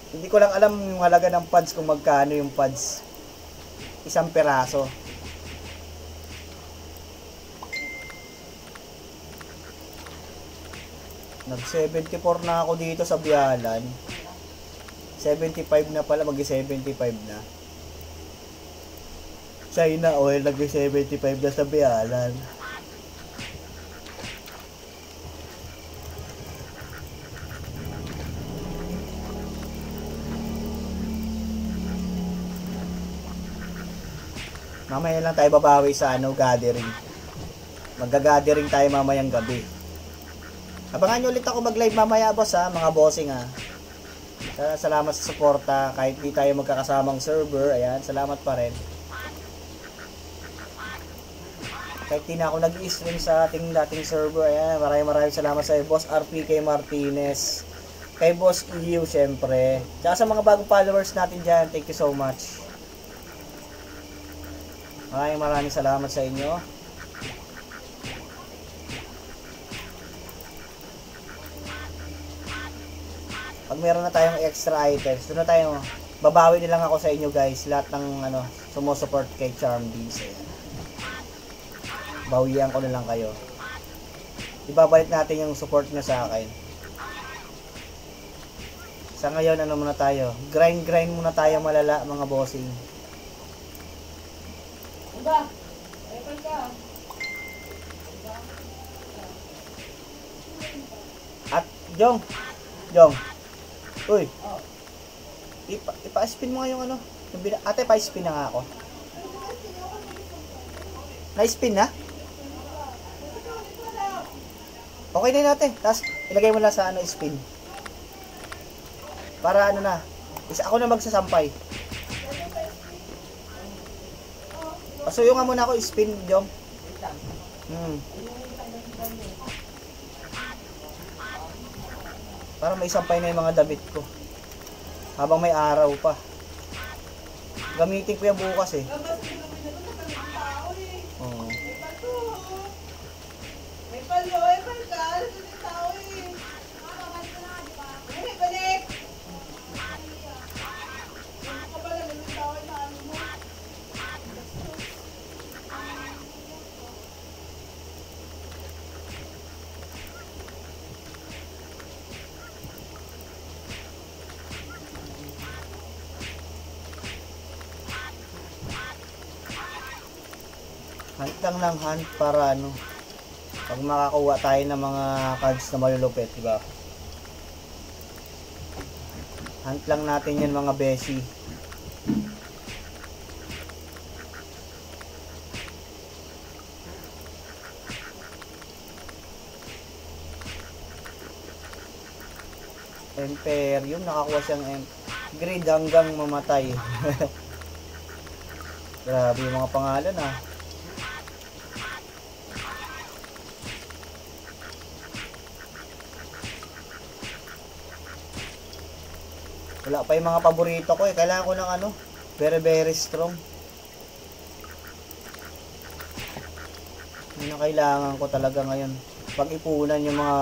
Hindi ko lang alam yung halaga ng pads kung magkano yung pads. Isang peraso. Nag 74 na ako dito sa Bialan. 75 na pala, mag 75 na. China Oil, nag 75 na sa Bialan. Mamaya lang tayo babawi sa gathering. Magga-gathering tayo mamayang gabi. Abangan nyo ulit ako mag-live mamaya, boss, mga bossing, Salamat sa suporta. Kahit di tayo magkakasamang server, ayan, salamat pa rin. Kahit di na ako nag-i-stream sa ating dating server, ayan, maraming salamat sa boss RPK Martinez, kay boss EU, syempre, tsaka sa mga bagong followers natin dyan, thank you so much. Maraming salamat sa inyo. Pag meron na tayong extra items, doon na tayo, babawi na lang ako sa inyo guys, lahat ng sumusupport kay Charmbees. Bawian ko na lang kayo. Ibabalik natin yung support nyo sa akin. Sa ngayon, muna tayo? Grind muna tayo malala, mga bossing. At, Jong. Uy. Ipa-spin mo nga yung ate, pa-spin na nga ako. Na-spin na? Okay na natin. Tapos, ilagay mo lang sa spin. Para na. Ako na magsasampay. Pasuyo nga muna ako spin, Jom. Para may sampay na yung mga damit ko. Habang may araw pa. Gamitin ko yan bukas Oo. Hunt lang ng hunt para pag makakuha tayo ng mga cards na malulupit, diba? Hunt lang natin yan, mga beshi. Imperium, nakakuha siyang grade hanggang mamatay. Grabe yung mga pangalan Wala pa yung mga paborito ko Kailangan ko ng very strong. Yun ang kailangan ko talaga ngayon. Pag-ipunan yung mga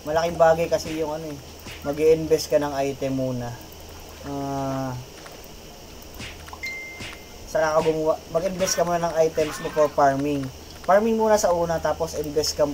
malaking bagay kasi yung mag-i-invest ka ng item muna. Saka mag-invest ka muna ng items mo for farming. Farming muna sa una, tapos invest ka.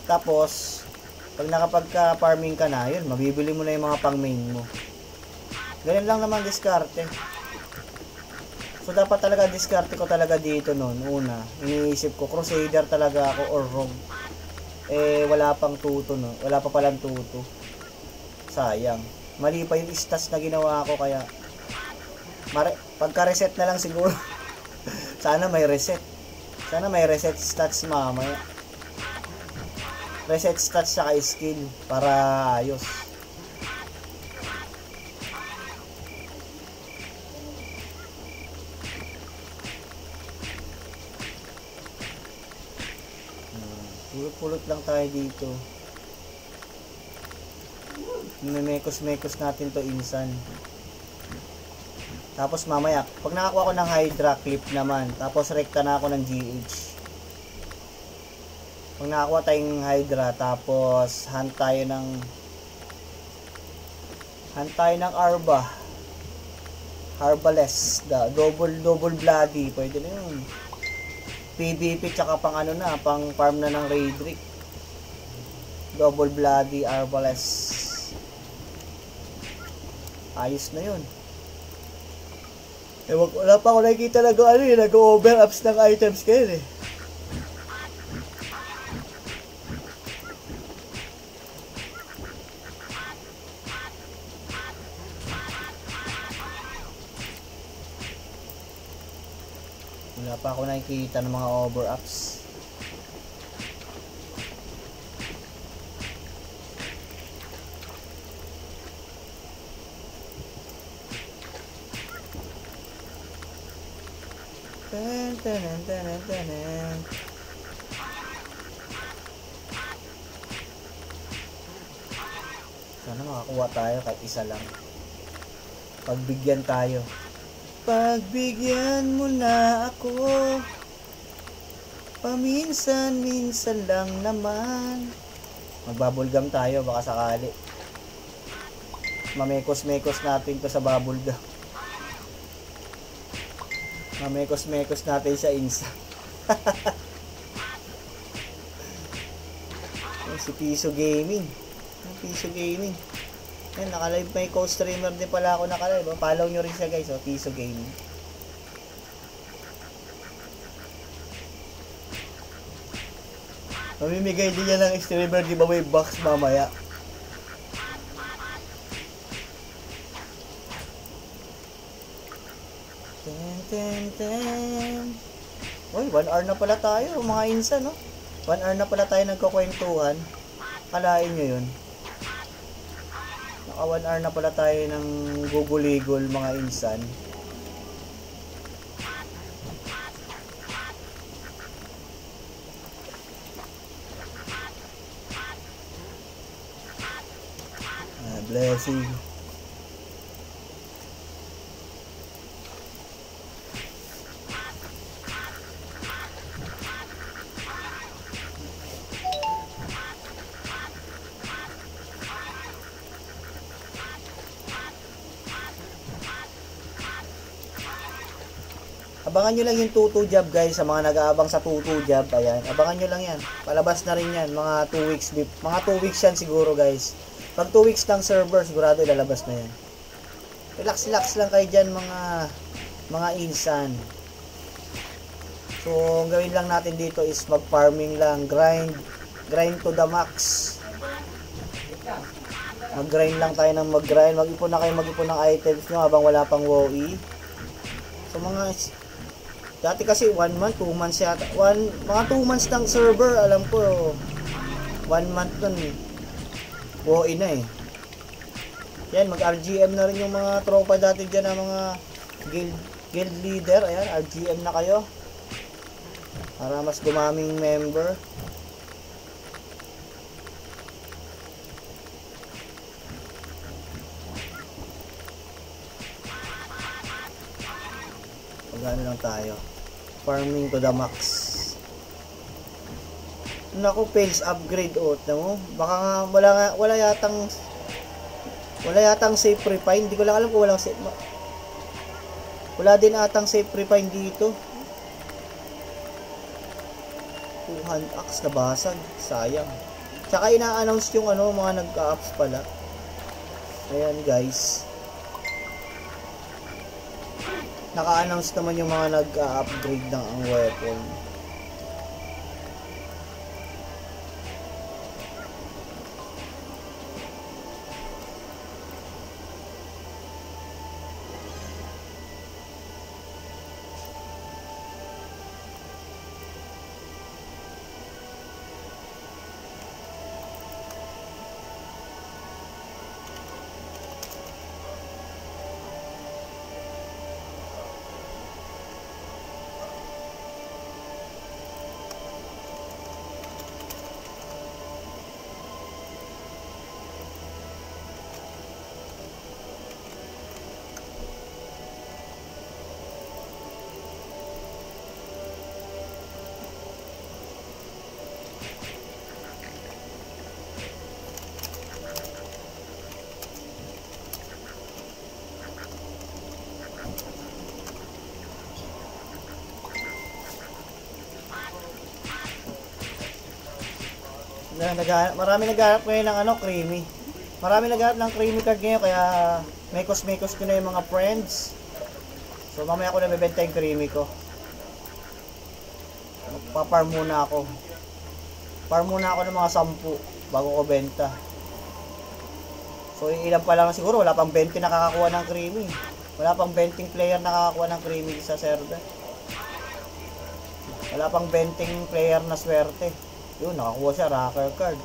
Tapos pag nakapagka-farming ka na, yun, mabibili mo na yung mga pang-main mo. Ganyan lang naman diskarte. So, dapat talaga diskarte ko talaga dito noon. Una, iniisip ko, Crusader talaga ako or Rogue. Wala pang tuto, no? Wala pa palang tuto. Sayang. Mali pa yung stats na ginawa ko, kaya pagka-reset na lang siguro. Sana may reset. Sana may reset stats mamaya. Reset stats saka skill para ayos. Pulot-pulot lang tayo dito. Mekos natin to insan. Tapos mamaya, pag nakakuha ko ng Hydra clip naman, tapos rekta na ako ng GH. Pag nakakuha tayong Hydra, tapos hunt tayo ng Hantay ng Arba. Harbaless. Double bloody. Pwede na yun. PvP tsaka pang ano na, pang farm na ng Raidrick. Double bloody Arbaless. Ayos na yun. Wala pa ako nakikita nag-over-ups ng items kayo eh. Wala pa ako nakikita ng mga over-ups. Sana makakuha tayo kahit isa lang. Pagbigyan tayo. Pagbigyan mo na ako. Paminsan-minsan lang naman. Magbabulgam tayo baka sakali. Mamekos-mekos natin to sa babulgam. Mamekos-mekos natin sa insa. Si Piso Gaming. Piso Gaming. Yan, nakalive may co-streamer din pala ako nakalive. Follow nyo rin siya guys, Piso Gaming. Mamimigay din yan ng streamer giveaway box mamaya. Uy, 1 hour na pala tayo mga insan, no? 1 hour na pala tayo nagkukwentuhan. Kalain nyo yun. Naka 1 hour na pala tayo ng guguligol mga insan. Blessing. Abangan nyo lang yung tutu job guys, sa mga nag-aabang sa tutu job, ayan, abangan nyo lang yan, palabas na rin yan, mga 2 weeks, mga 2 weeks yan siguro guys. Pag 2 weeks ng server, sigurado ilalabas na yan. Relax lang kayo dyan mga insan. So, ang gawin lang natin dito is mag-farming lang, grind to the max. Mag-grind lang tayo ng mag-grind, mag-ipon na kayo ng items nyo habang wala pang WoE. So, dati kasi 1 month, 2 months yata. Mga 2 months ng server, alam ko, 1 month nun, WoE na eh. Yan, mag-RGM na rin yung mga tropa dati dyan na mga guild leader. Ayan, RGM na kayo. Para mas dumaming member. Magano lang tayo. Farming to the max. Naku, fails upgrade mo. Baka nga wala yatang safe refine. Hindi ko lang alam kung walang safe. Wala din atang safe refine dito. 200 axe na basag. Sayang. Tsaka ina-announce yung mga nagka-ups pala. Ayan guys. Naka-announce naman yung mga nag-upgrade ng ang weapon. Marami naghahanap ngayon ng ano, creamy. Marami naghahanap ng creamy card ngayon, kaya mekos-mekos ko na yung mga friends. So mamaya ko na bebenta yung creamy ko. Magpa-farm muna ako. Farm muna ako ng mga 10 bago ko benta. So ilan pa lang siguro, wala pang 20 nakakakuha ng creamy. Wala pang 20 player nakakakuha ng creamy sa server. Wala pang 20 player na swerte. Yun, nakakuha siya, rocker card.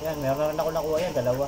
Yan, meron na rin ako nakuha yan, 2.